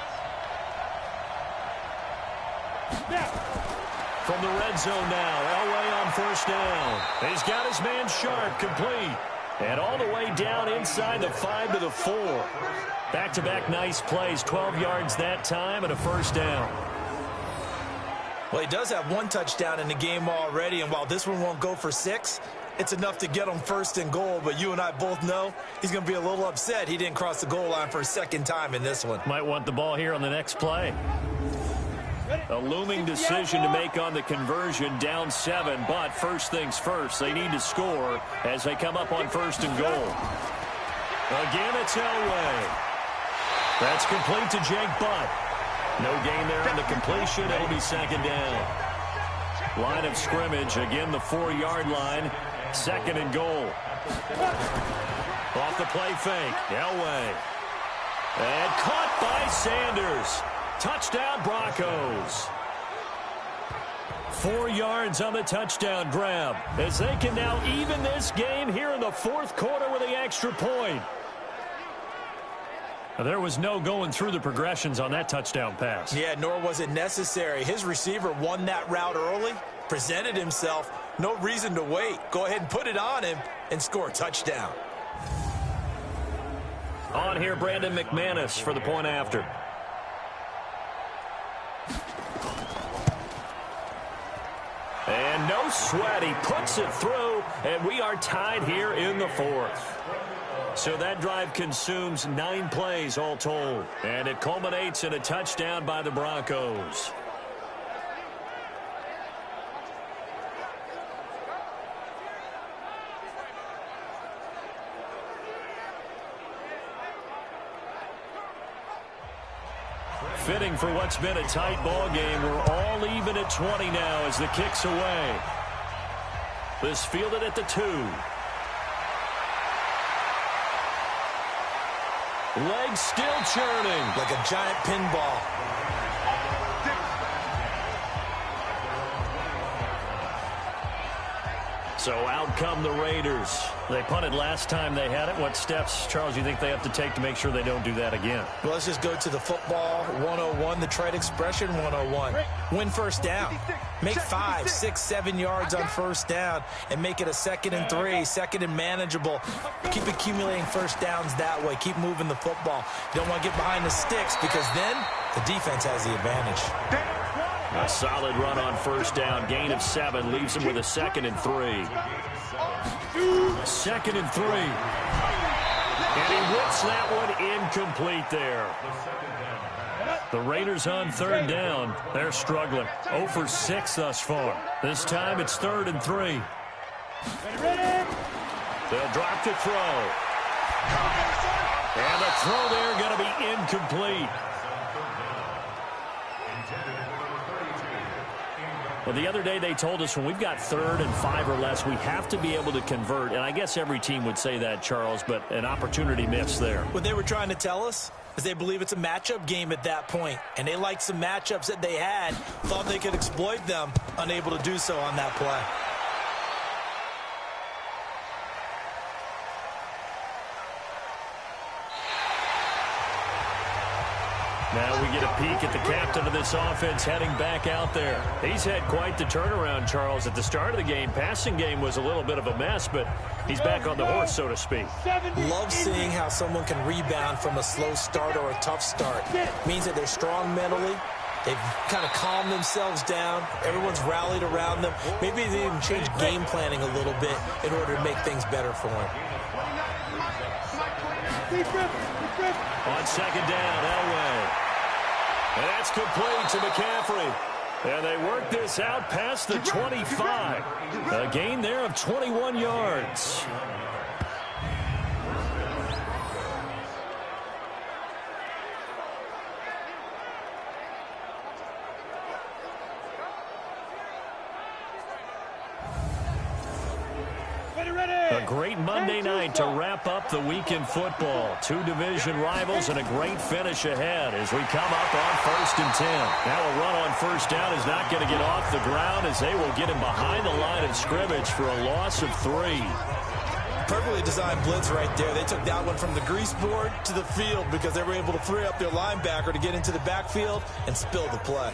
Now. From the red zone now, Elway on first down. He's got his man Sharp complete. And all the way down inside the 5 to the 4. Back-to-back nice plays, 12 yards that time and a first down. Well, he does have 1 touchdown in the game already, and while this one won't go for 6, it's enough to get him 1st and goal. But you and I both know he's going to be a little upset he didn't cross the goal line for a 2nd time in this one. Might want the ball here on the next play. A looming decision to make on the conversion, down 7, but first things first, they need to score as they come up on 1st and goal. Again, it's Elway. That's complete to Jake Butt. No gain there on the completion. It'll be 2nd down. Line of scrimmage, again the 4-yard line, 2nd and goal. Off the play fake, Elway. And caught by Sanders. Touchdown, Broncos. 4 yards on the touchdown grab as they can now even this game here in the 4th quarter with the extra point. There was no going through the progressions on that touchdown pass. Yeah, nor was it necessary. His receiver won that route early, presented himself. No reason to wait. Go ahead and put it on him and score a touchdown. On here, Brandon Mcmanus for the point after. And no sweat. He puts it through, and we are tied here in the 4th. So that drive consumes 9 plays all told, and it culminates in a touchdown by the Broncos. Fitting for what's been a tight ball game. We're all even at 20 now as the kick's away. This fielded at the 2. Legs still churning. Like a giant pinball. So out come the Raiders. They punted last time they had it. What steps, Charles, you think they have to take to make sure they don't do that again? Well, let's just go to the football 101, the trade expression 101. Win first down. Make 5, 6, 7 yards on first down and make it a 2nd and 3, 2nd and manageable. Keep accumulating first downs that way. Keep moving the football. You don't want to get behind the sticks because then the defense has the advantage. A solid run on first down. Gain of 7 leaves him with a 2nd and 3. 2nd and 3. And he whips that one incomplete there. The Raiders on 3rd down. They're struggling. 0 for 6 thus far. This time it's 3rd and 3. They'll drop to throw. And the throw there going to be incomplete. Well, the other day they told us when we've got 3rd and 5 or less, we have to be able to convert. And I guess every team would say that, Charles, but an opportunity missed there. What they were trying to tell us is they believe it's a matchup game at that point. And they liked some matchups that they had, thought they could exploit them, unable to do so on that play. Now we get a peek at the captain of this offense heading back out there. He's had quite the turnaround, Charles. At the start of the game, passing game was a little bit of a mess, but he's back on the horse, so to speak. Love seeing how someone can rebound from a slow start or a tough start. Means that they're strong mentally. They've kind of calmed themselves down. Everyone's rallied around them. Maybe they even changed game planning a little bit in order to make things better for them. On 2nd down, Elway. And that's complete to McCaffrey. And they work this out past the 25. A gain there of 21 yards. A great Monday night to wrap up the week in football. 2 division rivals and a great finish ahead as we come up on 1st and 10. Now a run on first down is not going to get off the ground as they will get him behind the line of scrimmage for a loss of 3. Perfectly designed blitz right there. They took that one from the grease board to the field because they were able to free up their linebacker to get into the backfield and spill the play.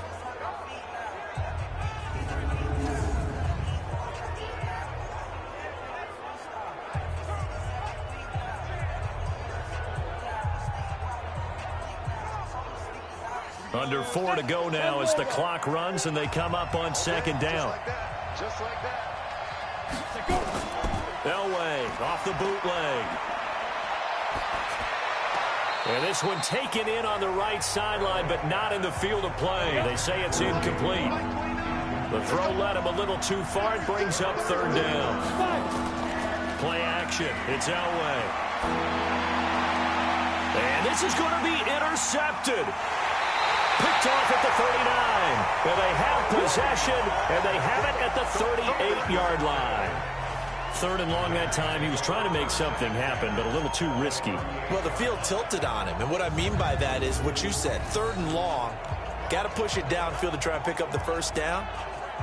Under 4 to go now as the clock runs and they come up on 2nd down. Just like that. Elway off the bootleg. And this one taken in on the right sideline, but not in the field of play. They say it's incomplete. The throw led him a little too far. It brings up third down. Play action. It's Elway. And this is going to be intercepted. Picked off at the 39. And they have possession, and they have it at the 38-yard line. Third and long that time. He was trying to make something happen, but a little too risky. Well, the field tilted on him, and what I mean by that is what you said. Third and long, got to push it downfield to try and pick up the first down.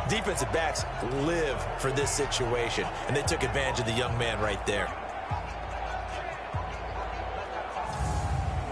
Defensive backs live for this situation, and they took advantage of the young man right there.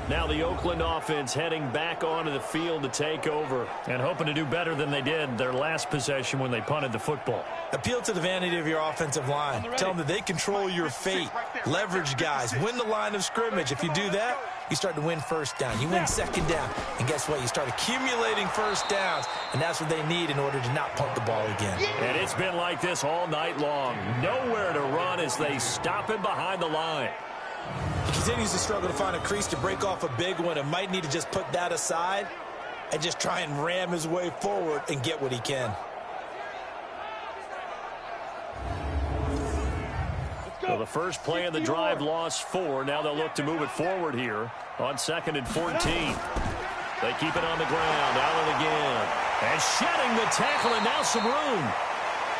Now the Oakland offense heading back onto the field to take over and hoping to do better than they did their last possession when they punted the football. Appeal to the vanity of your offensive line. Tell them that they control your fate. Leverage guys. Win the line of scrimmage. If you do that, you start to win first down. You win second down. And guess what? You start accumulating first downs, and that's what they need in order to not punt the ball again. And it's been like this all night long. Nowhere to run as they stop him behind the line. He continues to struggle to find a crease to break off a big one and might need to just put that aside and just try and ram his way forward and get what he can. So the first play of the drive lost 4. Now they'll look to move it forward here on 2nd and 14. They keep it on the ground. Allen again. And shedding the tackle, and now some room.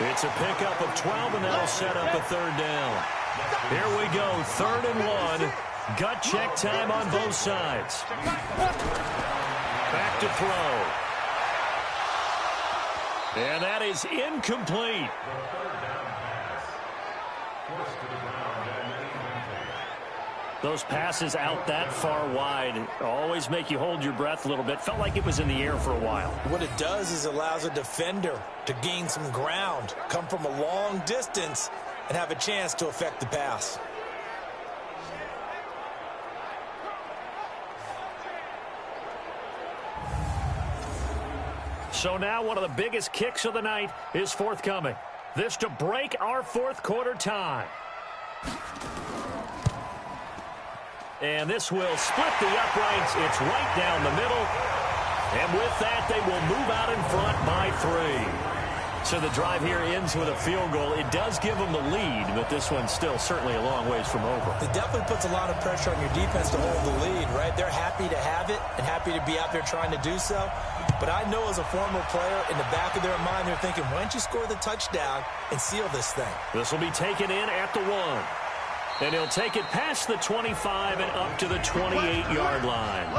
It's a pickup of 12, and that'll set up a third down. Here we go, 3rd and 1. Gut check time on both sides. Back to throw. And that is incomplete. Those passes out that far wide always make you hold your breath a little bit. Felt like it was in the air for a while. What it does is allows a defender to gain some ground, come from a long distance, and have a chance to affect the pass. So now one of the biggest kicks of the night is forthcoming. This to break our fourth quarter tie. And this will split the uprights. It's right down the middle. And with that, they will move out in front by 3. So the drive here ends with a field goal. It does give them the lead, but this one's still certainly a long ways from over. It definitely puts a lot of pressure on your defense to hold the lead, right? They're happy to have it and happy to be out there trying to do so. But I know as a former player, in the back of their mind, they're thinking, why don't you score the touchdown and seal this thing? This will be taken in at the 1. And he'll take it past the 25 and up to the 28-yard line.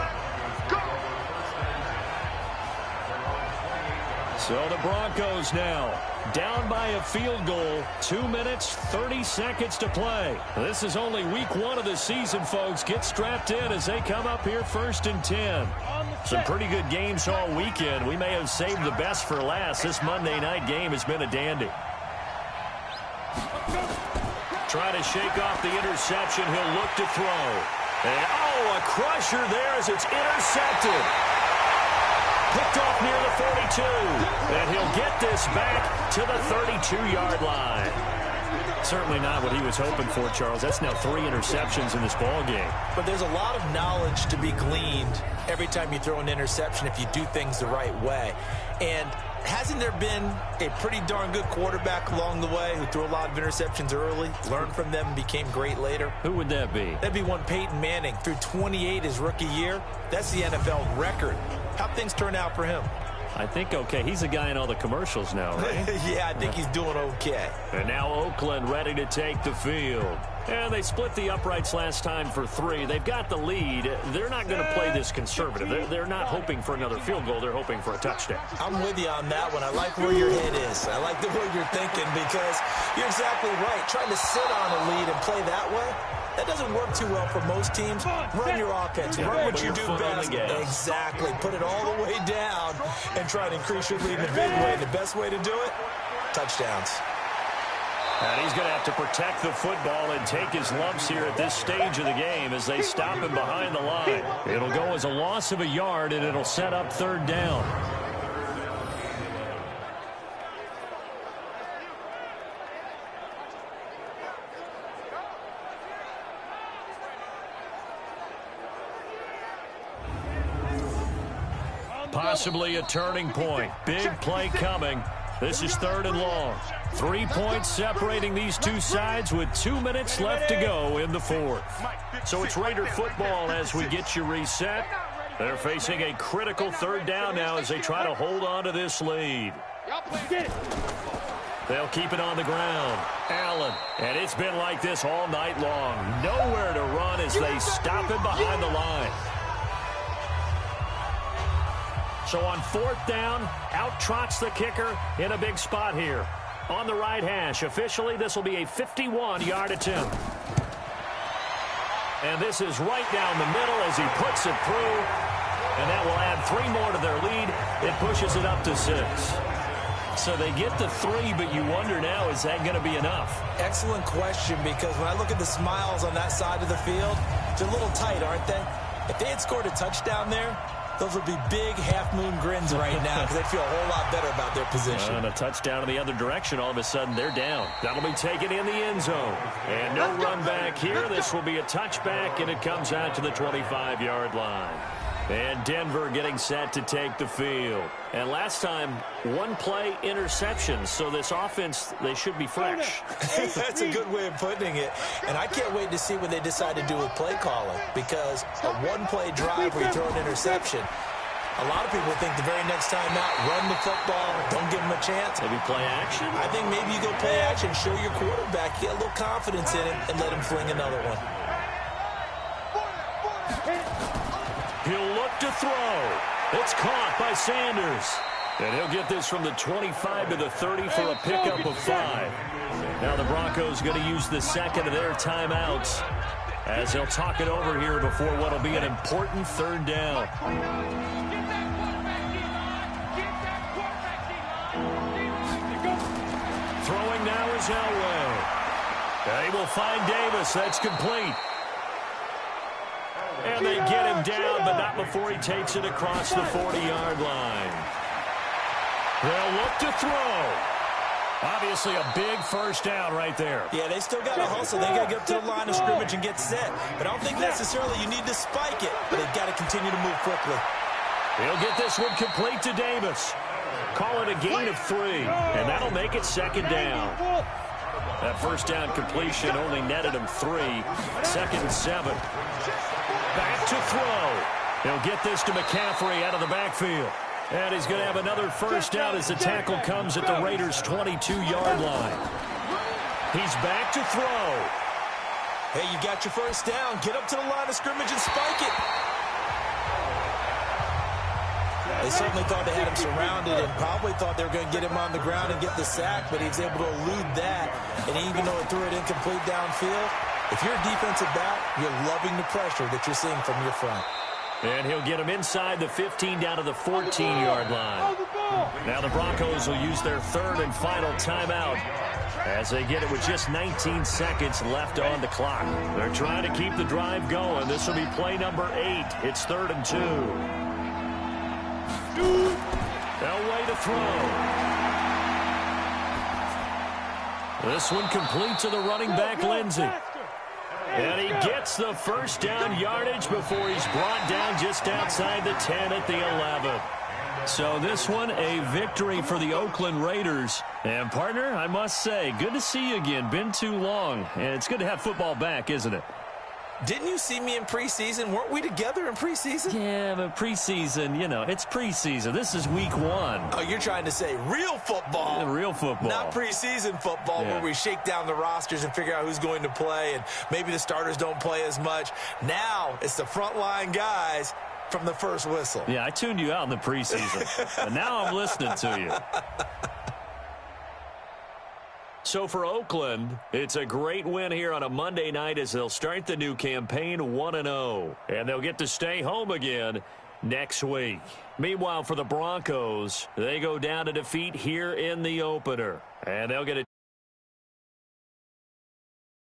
So the Broncos now down by a field goal. 2 minutes, 30 seconds to play. This is only week 1 of the season, folks. Get strapped in as they come up here 1st and 10. Some pretty good games all weekend. We may have saved the best for last. This Monday night game has been a dandy. Trying to shake off the interception. He'll look to throw. And, a crusher there as it's intercepted. Picked off near the 42. And he'll get this back to the 32-yard line. Certainly not what he was hoping for, Charles. That's now 3 interceptions in this ball game. But there's a lot of knowledge to be gleaned every time you throw an interception if you do things the right way. And hasn't there been a pretty darn good quarterback along the way who threw a lot of interceptions early, learned from them, and became great later? Who would that be? That'd be one Peyton Manning. Threw 28 his rookie year. That's the NFL record. How'd things turn out for him? I think okay. He's a guy in all the commercials now, right? Yeah, I think he's doing okay. And now Oakland ready to take the field. And they split the uprights last time for 3. They've got the lead. They're not going to play this conservative. They're not hoping for another field goal. They're hoping for a touchdown. I'm with you on that one. I like where your head is. I like the way you're thinking because you're exactly right. Trying to sit on a lead and play that way, that doesn't work too well for most teams. Run your offense. Run what you do best. Exactly. Put it all the way down and try to increase your lead in a big way. The best way to do it, touchdowns. And he's going to have to protect the football and take his lumps here at this stage of the game as they stop him behind the line. It'll go as a loss of a yard, and it'll set up 3rd down. possibly a turning point. Big play coming. This is 3rd and long. 3 points separating these two sides with 2 minutes left to go in the 4th. So it's Raider football as we get you reset. They're facing a critical 3rd down now as they try to hold on to this lead. They'll keep it on the ground. Allen. And it's been like this all night long. Nowhere to run as they stop him behind the line. So on 4th down, out trots the kicker in a big spot here. On the right hash, officially this will be a 51-yard attempt. And this is right down the middle as he puts it through. And that will add 3 more to their lead. It pushes it up to 6. So they get the 3, but you wonder now, is that going to be enough? Excellent question, because when I look at the smiles on that side of the field, they're a little tight, aren't they? If they had scored a touchdown there, those would be big half-moon grins right now because they'd feel a whole lot better about their position. And a touchdown in the other direction, all of a sudden they're down. That'll be taken in the end zone. And no run back here. This will be a touchback, and it comes out to the 25-yard line. And Denver getting set to take the field. And last time, 1 play interception. So this offense, they should be fresh. That's a good way of putting it. And I can't wait to see what they decide to do with play calling. Because a 1-play drive where you throw an interception, a lot of people think the very next time out, run the football, don't give them a chance. Maybe play action? I think maybe you go play action, show your quarterback, get a little confidence in him, and let him fling another one. He'll look to throw. It's caught by Sanders. And he'll get this from the 25 to the 30 for a pickup of 5. Now the Broncos going to use the second of their timeouts as they'll talk it over here before what will be an important 3rd down. Throwing now is Elway. They will find Davis. That's complete. And they get him down, but not before he takes it across the 40-yard line. They'll look to throw. Obviously a big first down right there. Yeah, they still got to hustle. They got to get up to the line of scrimmage and get set. But I don't think necessarily you need to spike it, but they've got to continue to move quickly. He'll get this one complete to Davis. Call it a gain of 3, and that'll make it 2nd down. That first down completion only netted him 3. 2nd and 7. Back to throw. He'll get this to McCaffrey out of the backfield. And he's going to have another first down as the tackle comes at the Raiders' 22-yard line. He's back to throw. Hey, you got your first down. Get up to the line of scrimmage and spike it. They certainly thought they had him surrounded and probably thought they were going to get him on the ground and get the sack, but he was able to elude that. And even though he threw it incomplete downfield, if you're a defensive back, you're loving the pressure that you're seeing from your front. And he'll get him inside the 15 down to the 14-yard line. Now the Broncos will use their 3rd and final timeout as they get it with just 19 seconds left on the clock. They're trying to keep the drive going. This will be play number 8. It's 3rd and 2. Elway to throw. This one complete to the running back, Lindsey. And he gets the first down yardage before he's brought down just outside the 10 at the 11. So this one, a victory for the Oakland Raiders. And, partner, I must say, good to see you again. Been too long. And it's good to have football back, isn't it? Didn't you see me in preseason? Weren't we together in preseason? Yeah, but preseason, you know, it's preseason. This is week 1. Oh, you're trying to say real football. Yeah, real football. Not preseason football where we shake down the rosters and figure out who's going to play, and maybe the starters don't play as much. Now it's the frontline guys from the first whistle. Yeah, I tuned you out in the preseason, but now I'm listening to you. So for Oakland, it's a great win here on a Monday night as they'll start the new campaign 1-0. And they'll get to stay home again next week. Meanwhile, for the Broncos, they go down to defeat here in the opener. And they'll get a